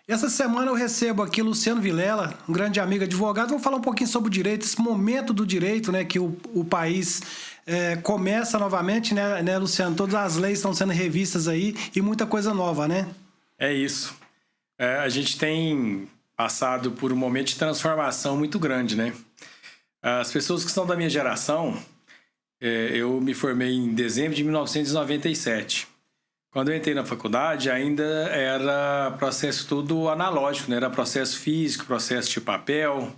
Essa semana eu recebo aqui Luciano Vilela, um grande amigo advogado. Vamos falar um pouquinho sobre o direito, esse momento do direito, né, que o país começa novamente, né, Luciano? Todas as leis estão sendo revistas aí e muita coisa nova, né? É isso. A gente tem passado por um momento de transformação muito grande, né? As pessoas que são da minha geração, eu me formei em dezembro de 1997. Quando eu entrei na faculdade, ainda era processo tudo analógico, né? Era processo físico, processo de papel.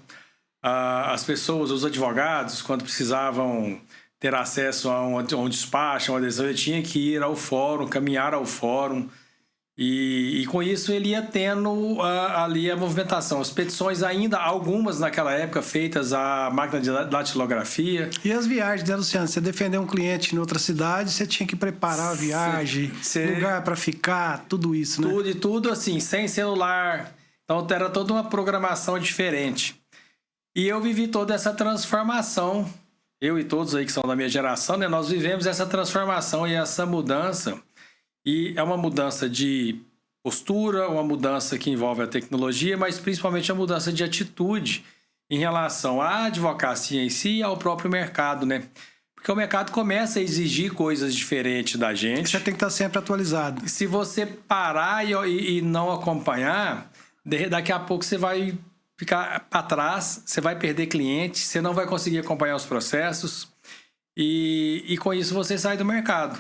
As pessoas, os advogados, quando precisavam ter acesso a um despacho, a uma adesão, ele tinha que ir ao fórum, caminhar ao fórum. E com isso ele ia tendo ali a movimentação. As petições ainda, algumas naquela época, feitas à máquina de datilografia. E as viagens, né, Luciano? Você defender um cliente em outra cidade, você tinha que preparar a viagem, lugar para ficar, tudo isso, né? Tudo assim, sem celular. Então era toda uma programação diferente. E eu vivi toda essa transformação. Eu e todos aí que são da minha geração, né? Nós vivemos essa transformação e essa mudança. E é uma mudança de postura, uma mudança que envolve a tecnologia, mas principalmente a mudança de atitude em relação à advocacia em si e ao próprio mercado, né? Porque o mercado começa a exigir coisas diferentes da gente. Você tem que estar sempre atualizado. E se você parar e não acompanhar, daqui a pouco você vai ficar para trás, você vai perder clientes, você não vai conseguir acompanhar os processos e com isso você sai do mercado.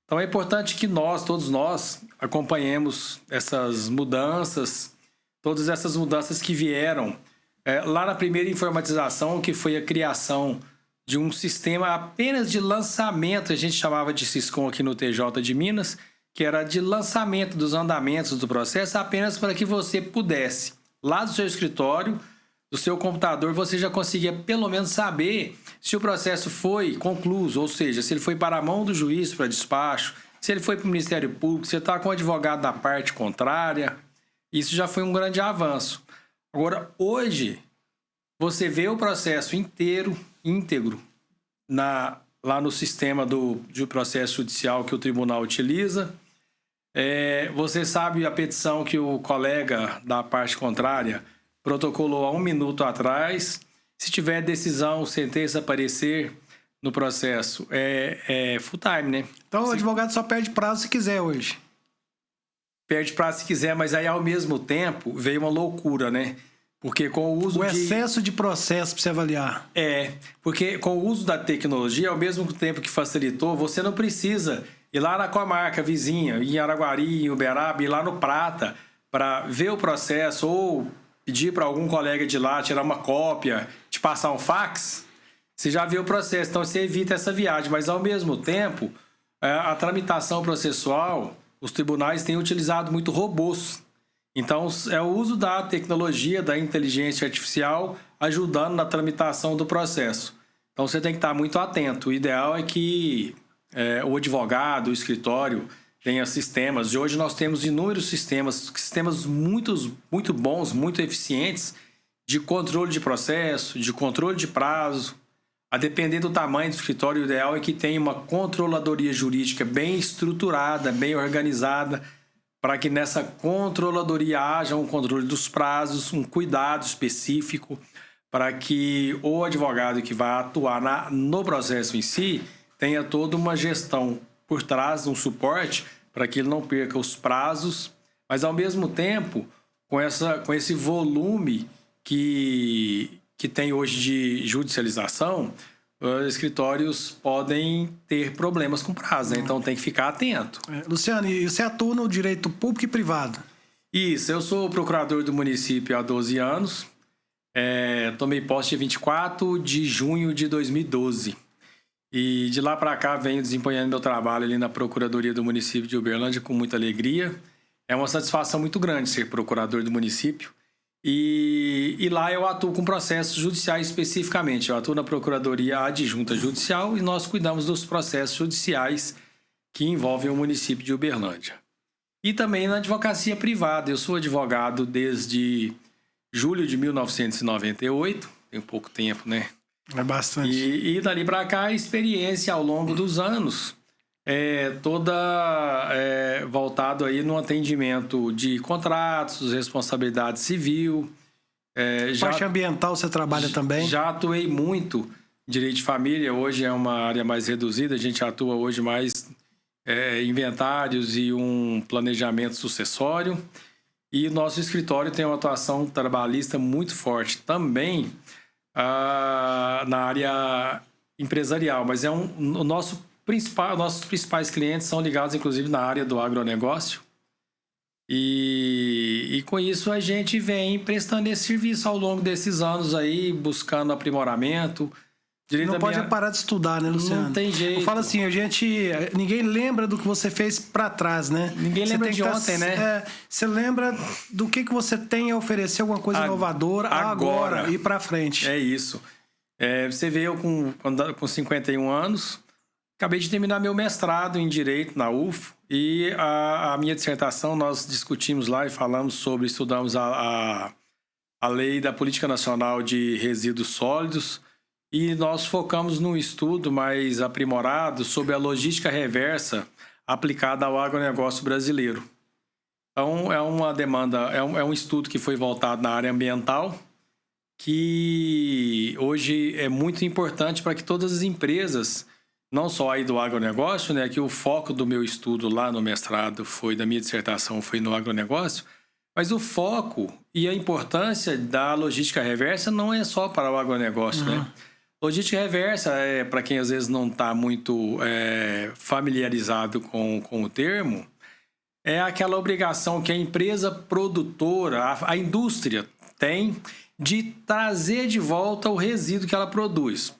Então é importante que todos nós, acompanhemos essas mudanças, todas essas mudanças que vieram lá na primeira informatização, que foi a criação de um sistema apenas de lançamento, a gente chamava de Siscom aqui no TJ de Minas, que era de lançamento dos andamentos do processo apenas para que você pudesse, lá do seu escritório, do seu computador, você já conseguia pelo menos saber se o processo foi concluído, ou seja, se ele foi para a mão do juiz para despacho, se ele foi para o Ministério Público, se está com o advogado da parte contrária. Isso já foi um grande avanço. Agora, hoje, você vê o processo íntegro, lá no sistema de processo judicial que o tribunal utiliza. Você sabe a petição que o colega da parte contrária protocolou há 1 minuto atrás. Se tiver decisão, sentença, parecer no processo, é full time, né? Então o advogado só perde prazo se quiser hoje. Perde prazo se quiser, mas aí ao mesmo tempo veio uma loucura, né? Porque com o uso excesso de processo para você avaliar. Porque com o uso da tecnologia, ao mesmo tempo que facilitou, você não precisa ir lá na comarca vizinha, em Araguari, em Uberaba, ir lá no Prata, para ver o processo ou pedir para algum colega de lá tirar uma cópia, te passar um fax, você já vê o processo. Então você evita essa viagem, mas ao mesmo tempo, a tramitação processual, os tribunais têm utilizado muito robôs. Então é o uso da tecnologia, da inteligência artificial, ajudando na tramitação do processo. Então você tem que estar muito atento. O ideal é que o advogado, o escritório, tenha sistemas. E hoje nós temos inúmeros sistemas muito bons, muito eficientes, de controle de processo, de controle de prazo. A depender do tamanho do escritório, o ideal é que tenha uma controladoria jurídica bem estruturada, bem organizada, para que nessa controladoria haja um controle dos prazos, um cuidado específico, para que o advogado que vai atuar no processo em si tenha toda uma gestão por trás, um suporte, para que ele não perca os prazos, mas ao mesmo tempo, com esse volume que tem hoje de judicialização, os escritórios podem ter problemas com prazo, né? Então tem que ficar atento. Luciano, e você atua no direito público e privado? Isso, eu sou procurador do município há 12 anos, tomei posse dia 24 de junho de 2012. E de lá para cá venho desempenhando meu trabalho ali na Procuradoria do município de Uberlândia com muita alegria. É uma satisfação muito grande ser procurador do município. E lá eu atuo com processos judiciais especificamente. Eu atuo na Procuradoria Adjunta Judicial e nós cuidamos dos processos judiciais que envolvem o município de Uberlândia. E também na advocacia privada. Eu sou advogado desde julho de 1998, tem pouco tempo, né? É bastante. E dali para cá, a experiência ao longo dos anos toda voltado aí no atendimento de contratos, responsabilidade civil. Parte ambiental você trabalha também? Já atuei muito em direito de família, hoje é uma área mais reduzida, a gente atua hoje mais inventários e um planejamento sucessório. E nosso escritório tem uma atuação trabalhista muito forte também na área empresarial, mas nossos principais clientes são ligados, inclusive, na área do agronegócio. E com isso a gente vem prestando esse serviço ao longo desses anos aí, buscando aprimoramento. Não pode parar de estudar, né, Luciano? Não tem jeito. Eu falo assim, ninguém lembra do que você fez para trás, né? Ninguém lembra de ontem, né? Você lembra do que você tem a oferecer, alguma coisa inovadora agora e para frente. É isso. Você vê eu com 51 anos, acabei de terminar meu mestrado em Direito na UFO e a minha dissertação nós discutimos lá e estudamos a lei da Política Nacional de Resíduos Sólidos. E nós focamos num estudo mais aprimorado sobre a logística reversa aplicada ao agronegócio brasileiro. Então, é uma demanda, é um estudo que foi voltado na área ambiental, que hoje é muito importante para que todas as empresas, não só aí do agronegócio, né, que o foco do meu estudo lá no mestrado da minha dissertação foi no agronegócio, mas o foco e a importância da logística reversa não é só para o agronegócio, né? Logística reversa, para quem às vezes não está muito familiarizado com o termo, é aquela obrigação que a empresa produtora, a indústria tem de trazer de volta o resíduo que ela produz.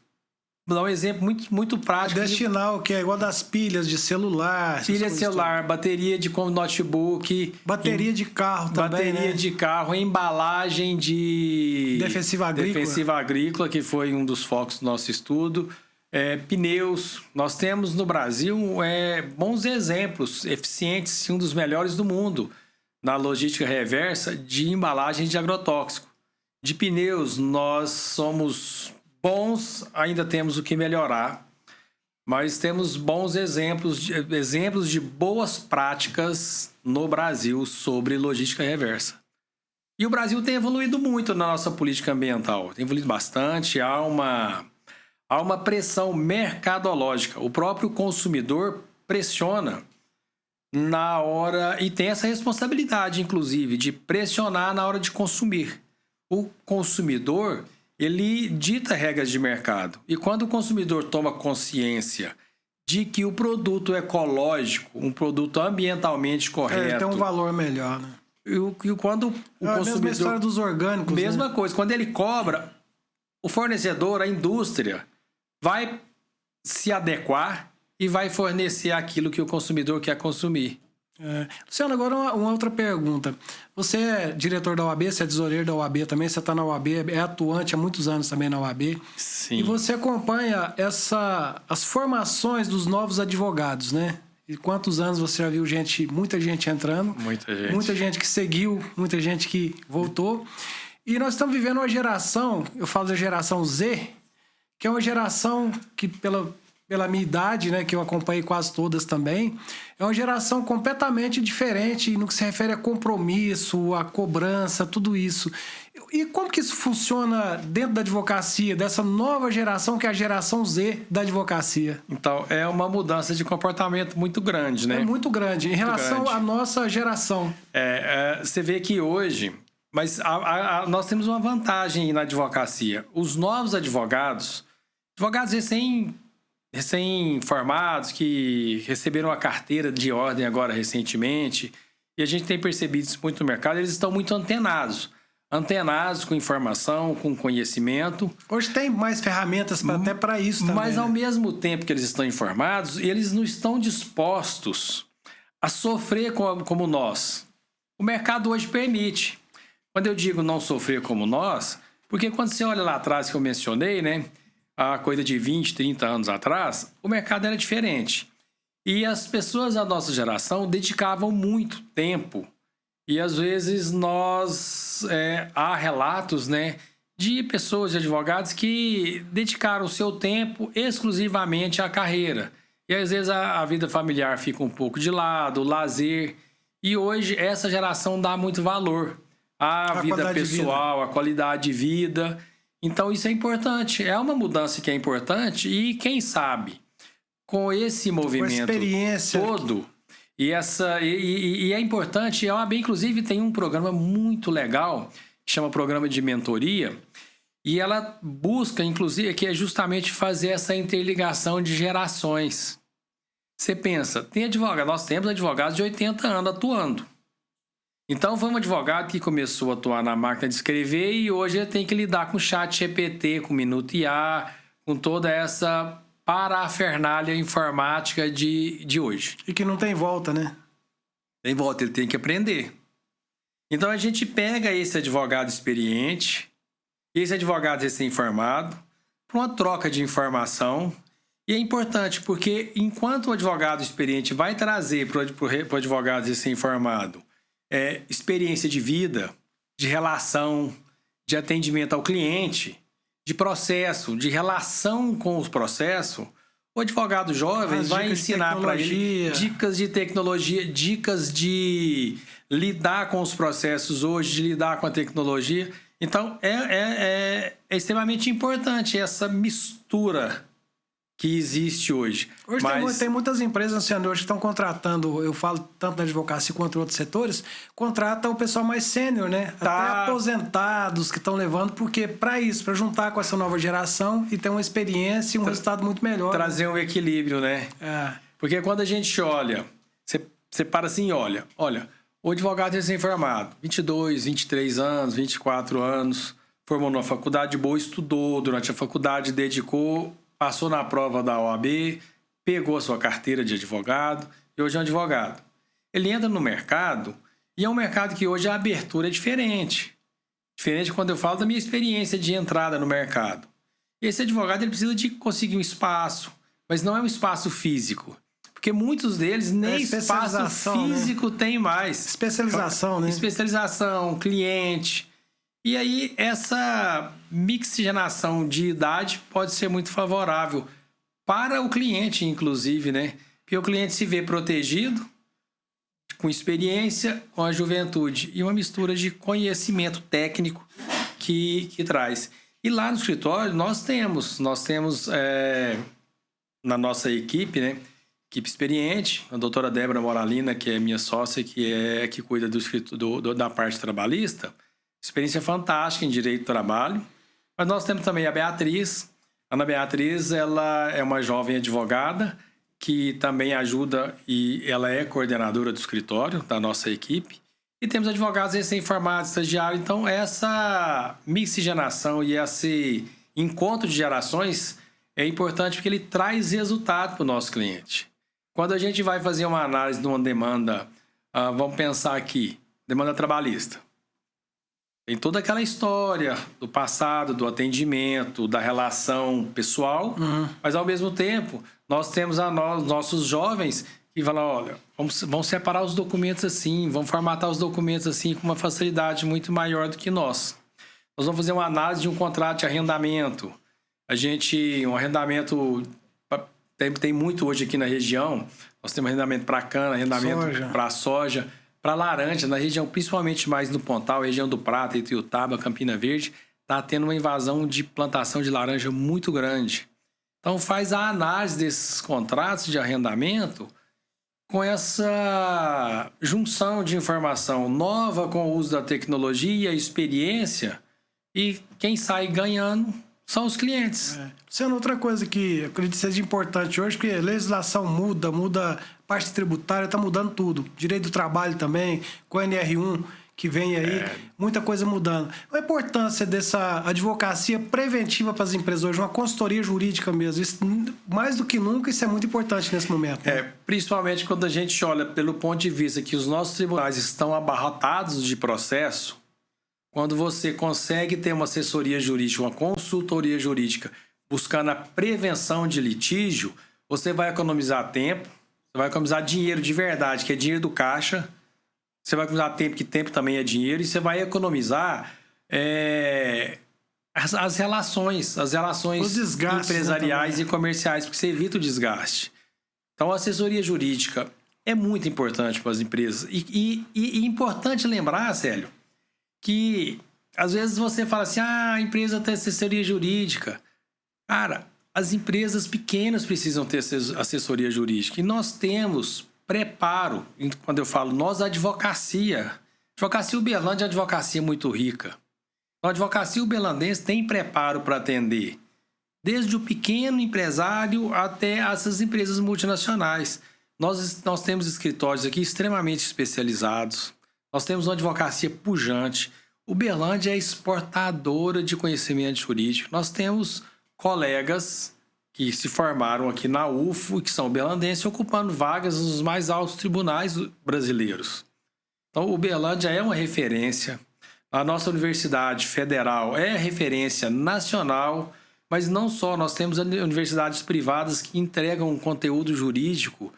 Vou dar um exemplo muito prático. Destinar o que é igual das pilhas de celular. Pilha de celular, bateria de notebook. Bateria de carro também, bateria de carro, embalagem de... Defensiva agrícola, que foi um dos focos do nosso estudo. Pneus. Nós temos no Brasil bons exemplos, eficientes, um dos melhores do mundo, na logística reversa de embalagem de agrotóxico. De pneus, nós somos... bons, ainda temos o que melhorar, mas temos bons exemplos de boas práticas no Brasil sobre logística reversa. E o Brasil tem evoluído muito na nossa política ambiental, tem evoluído bastante, há uma pressão mercadológica. O próprio consumidor pressiona na hora, e tem essa responsabilidade, inclusive, de pressionar na hora de consumir. O consumidor... ele dita regras de mercado. E quando o consumidor toma consciência de que o produto ecológico, um produto ambientalmente correto... tem um valor melhor, né? E quando o consumidor... A mesma história dos orgânicos, mesma né? coisa. Quando ele cobra, o fornecedor, a indústria, vai se adequar e vai fornecer aquilo que o consumidor quer consumir. Luciano, agora uma outra pergunta. Você é diretor da OAB, você é tesoureiro da OAB também, você está na OAB, é atuante há muitos anos também na OAB. Sim. E você acompanha as formações dos novos advogados, né? E quantos anos você já viu muita gente entrando? Muita gente. Muita gente que seguiu, muita gente que voltou. E nós estamos vivendo uma geração, eu falo da geração Z, que é uma geração que pela minha idade, né, que eu acompanhei quase todas também, é uma geração completamente diferente no que se refere a compromisso, a cobrança, tudo isso. E como que isso funciona dentro da advocacia, dessa nova geração que é a geração Z da advocacia? Então, é uma mudança de comportamento muito grande, né? É muito grande, em relação à nossa geração. Você vê que hoje... Mas nós temos uma vantagem na advocacia. Os novos advogados recém-formados, que receberam a carteira de ordem agora recentemente, e a gente tem percebido isso muito no mercado, eles estão muito antenados com informação, com conhecimento. Hoje tem mais ferramentas até para isso também. Mas ao mesmo tempo que eles estão informados, eles não estão dispostos a sofrer como nós. O mercado hoje permite. Quando eu digo não sofrer como nós, porque quando você olha lá atrás que eu mencionei, né? A coisa de 20, 30 anos atrás, o mercado era diferente. E as pessoas da nossa geração dedicavam muito tempo. E às vezes há relatos, né, de pessoas, de advogados que dedicaram o seu tempo exclusivamente à carreira. E às vezes a vida familiar fica um pouco de lado, o lazer. E hoje essa geração dá muito valor à vida pessoal, à qualidade de vida. Então isso é importante. É uma mudança que é importante e quem sabe com esse movimento todo... E é importante, a OAB inclusive tem um programa muito legal, que chama Programa de Mentoria, e ela busca, inclusive, que é justamente fazer essa interligação de gerações. Você pensa, nós temos advogados de 80 anos atuando. Então, foi um advogado que começou a atuar na máquina de escrever e hoje ele tem que lidar com chat GPT, com Minuto IA, com toda essa parafernália informática de hoje. E que não tem volta, né? Tem volta, ele tem que aprender. Então, a gente pega esse advogado experiente, esse advogado recém-formado, para uma troca de informação. E é importante, porque enquanto o advogado experiente vai trazer para o advogado recém-formado experiência de vida, de relação, de atendimento ao cliente, de processo, de relação com os processos, o advogado jovem vai ensinar para ele dicas de tecnologia, dicas de lidar com os processos hoje, de lidar com a tecnologia. Então, é extremamente importante essa mistura que existe hoje. Hoje tem muitas empresas, Luciano, hoje que estão contratando, eu falo tanto na advocacia quanto em outros setores, contratam o pessoal mais sênior, né? Até aposentados que estão levando, porque para isso, para juntar com essa nova geração e ter uma experiência e um resultado muito melhor. Trazer um equilíbrio, né? Porque quando a gente olha, você para assim e olha, o advogado recém-formado, 22, 23 anos, 24 anos, formou numa faculdade boa, estudou durante a faculdade, dedicou, passou na prova da OAB, pegou a sua carteira de advogado e hoje é um advogado. Ele entra no mercado e é um mercado que hoje a abertura é diferente. Diferente quando eu falo da minha experiência de entrada no mercado. Esse advogado ele precisa de conseguir um espaço, mas não é um espaço físico. Porque muitos deles nem espaço físico tem mais. Especialização, né? Especialização, cliente... E aí, essa mixigenação de idade pode ser muito favorável para o cliente, inclusive, né? Porque o cliente se vê protegido, com experiência, com a juventude e uma mistura de conhecimento técnico que traz. E lá no escritório, nós temos na nossa equipe, né? Equipe experiente, a doutora Débora Moralina, que é minha sócia, que cuida da parte trabalhista. Experiência fantástica em direito do trabalho. Mas nós temos também a Beatriz. A Ana Beatriz, ela é uma jovem advogada que também ajuda e ela é coordenadora do escritório da nossa equipe. E temos advogados recém-formados, estagiários. Então, essa mixigenação e esse encontro de gerações é importante porque ele traz resultado para o nosso cliente. Quando a gente vai fazer uma análise de uma demanda, vamos pensar aqui, demanda trabalhista. Tem toda aquela história do passado, do atendimento, da relação pessoal, mas ao mesmo tempo nós temos nossos jovens que falam, olha, vamos separar os documentos assim, vamos formatar os documentos assim com uma facilidade muito maior do que nós. Nós vamos fazer uma análise de um contrato de arrendamento. Um arrendamento tem muito hoje aqui na região, nós temos arrendamento para cana, arrendamento para soja, para laranja, na região, principalmente mais no Pontal, região do Prata, Ituiutaba, Campina Verde, está tendo uma invasão de plantação de laranja muito grande. Então, faz a análise desses contratos de arrendamento com essa junção de informação nova com o uso da tecnologia, experiência, e quem sai ganhando são os clientes. Luciano, outra coisa que eu acredito que seja importante hoje, porque a legislação muda parte tributária, está mudando tudo. Direito do trabalho também, com o NR1 que vem aí, muita coisa mudando. A importância dessa advocacia preventiva para as empresas hoje, uma consultoria jurídica mesmo, isso, mais do que nunca, isso é muito importante nesse momento. Né? Principalmente quando a gente olha pelo ponto de vista que os nossos tribunais estão abarrotados de processo, quando você consegue ter uma assessoria jurídica, uma consultoria jurídica, buscando a prevenção de litígio, você vai economizar tempo, você vai economizar dinheiro de verdade, que é dinheiro do caixa, você vai economizar tempo, que tempo também é dinheiro, e você vai economizar as relações empresariais, e comerciais, porque você evita o desgaste. Então, a assessoria jurídica é muito importante para as empresas. E importante lembrar, Célio, que às vezes você fala assim, a empresa tem assessoria jurídica. Cara, as empresas pequenas precisam ter assessoria jurídica. E nós temos preparo. Quando eu falo nós, a advocacia Uberlândia é uma advocacia muito rica. A advocacia uberlandense tem preparo para atender desde o pequeno empresário até essas empresas multinacionais. Nós temos escritórios aqui extremamente especializados. Nós temos uma advocacia pujante. Uberlândia é exportadora de conhecimento jurídico. Nós temos colegas que se formaram aqui na UFO e que são uberlandenses ocupando vagas nos mais altos tribunais brasileiros. Então, Uberlândia é uma referência. A nossa Universidade Federal é referência nacional, mas não só. Nós temos universidades privadas que entregam um conteúdo jurídico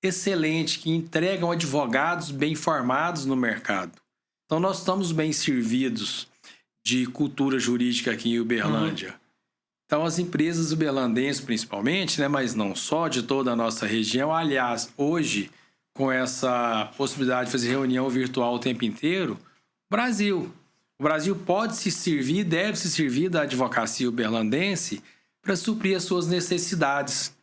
excelente, que entregam advogados bem formados no mercado. Então, nós estamos bem servidos de cultura jurídica aqui em Uberlândia. Então, as empresas uberlandenses, principalmente, né, mas não só, de toda a nossa região. Aliás, hoje, com essa possibilidade de fazer reunião virtual o tempo inteiro, o Brasil pode se servir, deve se servir da advocacia uberlandense para suprir as suas necessidades.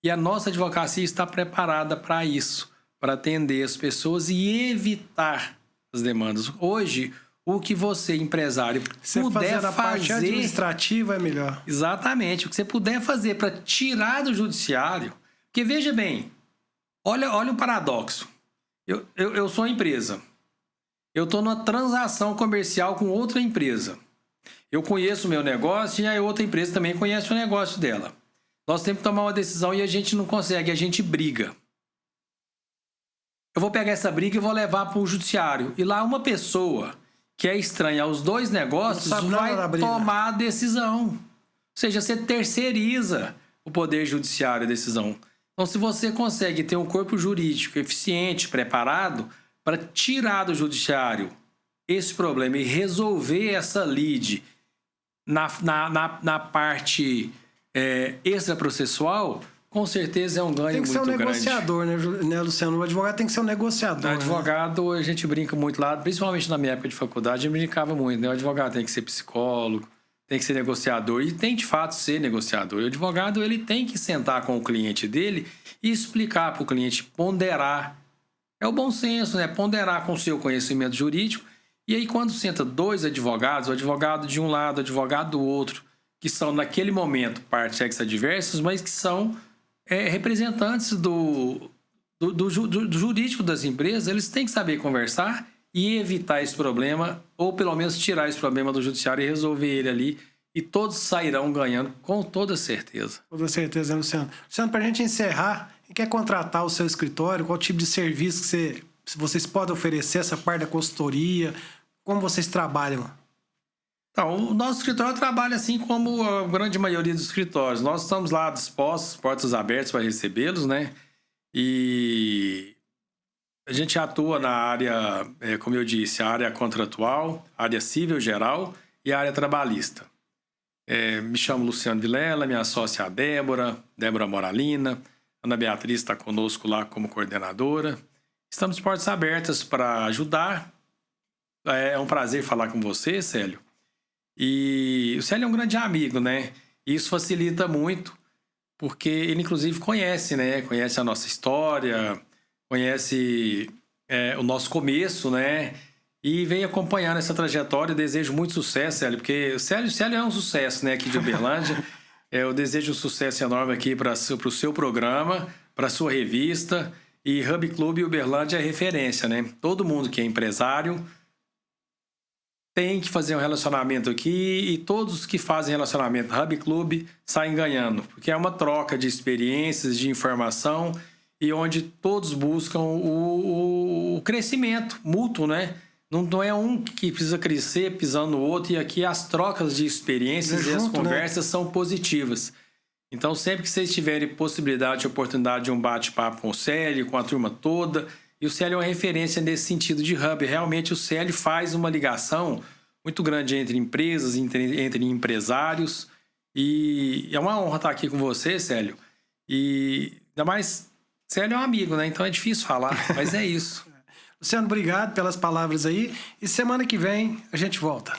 E a nossa advocacia está preparada para isso, para atender as pessoas e evitar as demandas. Hoje, o que você, empresário, puder fazer... a parte administrativa é melhor. Exatamente. O que você puder fazer para tirar do judiciário... Porque, veja bem, olha o paradoxo. Eu sou uma empresa. Eu estou numa transação comercial com outra empresa. Eu conheço o meu negócio e a outra empresa também conhece o negócio dela. Nós temos que tomar uma decisão e a gente não consegue, a gente briga. Eu vou pegar essa briga e vou levar para o judiciário. E lá uma pessoa que é estranha aos dois negócios vai tomar a decisão. Ou seja, você terceiriza o poder judiciário a decisão. Então, se você consegue ter um corpo jurídico eficiente, preparado, para tirar do judiciário esse problema e resolver essa lide na parte extraprocessual, com certeza é um ganho muito grande. Tem que ser um negociador, né, Luciano? O advogado tem que ser um negociador. O advogado, a gente brinca muito lá, principalmente na minha época de faculdade, a gente brincava muito, né? O advogado tem que ser psicólogo, tem que ser negociador e tem de fato ser negociador. E o advogado, ele tem que sentar com o cliente dele e explicar para o cliente, ponderar. É o bom senso, né? Ponderar com o seu conhecimento jurídico. E aí, quando senta dois advogados, o advogado de um lado, o advogado do outro, que são, naquele momento, partes ex-adversas, mas que são representantes do jurídico das empresas, eles têm que saber conversar e evitar esse problema, ou pelo menos tirar esse problema do judiciário e resolver ele ali. E todos sairão ganhando, com toda certeza. Toda certeza, né, Luciano? Luciano, para a gente encerrar, quer contratar o seu escritório, qual tipo de serviço que vocês podem oferecer, essa parte da consultoria, como vocês trabalham? Então, o nosso escritório trabalha assim como a grande maioria dos escritórios. Nós estamos lá dispostos, portas abertas para recebê-los, né? E a gente atua na área, como eu disse, a área contratual, a área civil geral e a área trabalhista. Me chamo Luciano Vilela, minha sócia é a Débora Moralina, Ana Beatriz está conosco lá como coordenadora. Estamos de portas abertas para ajudar. É um prazer falar com você, Célio. E o Célio é um grande amigo, né? E isso facilita muito, porque ele, inclusive, conhece, né? Conhece a nossa história, conhece o nosso começo, né? E vem acompanhando essa trajetória. Eu desejo muito sucesso, Célio, porque o Célio é um sucesso, né? Aqui de Uberlândia. Eu desejo um sucesso enorme aqui para o seu programa, para a sua revista. E Hub Club Uberlândia é referência, né? Todo mundo que é empresário tem que fazer um relacionamento aqui e todos que fazem relacionamento Hub Club saem ganhando, porque é uma troca de experiências, de informação e onde todos buscam o crescimento mútuo, né? Não é um que precisa crescer pisando no outro, e aqui as trocas de experiências e as conversas são positivas. Então, sempre que vocês tiverem possibilidade e oportunidade de um bate-papo com o Célio, com a turma toda, e o Célio é uma referência nesse sentido de hub. Realmente, o Célio faz uma ligação muito grande entre empresas, entre empresários, e é uma honra estar aqui com você, Célio. E ainda mais Célio é um amigo, né? Então é difícil falar, mas é isso. Luciano, obrigado pelas palavras aí. E semana que vem a gente volta.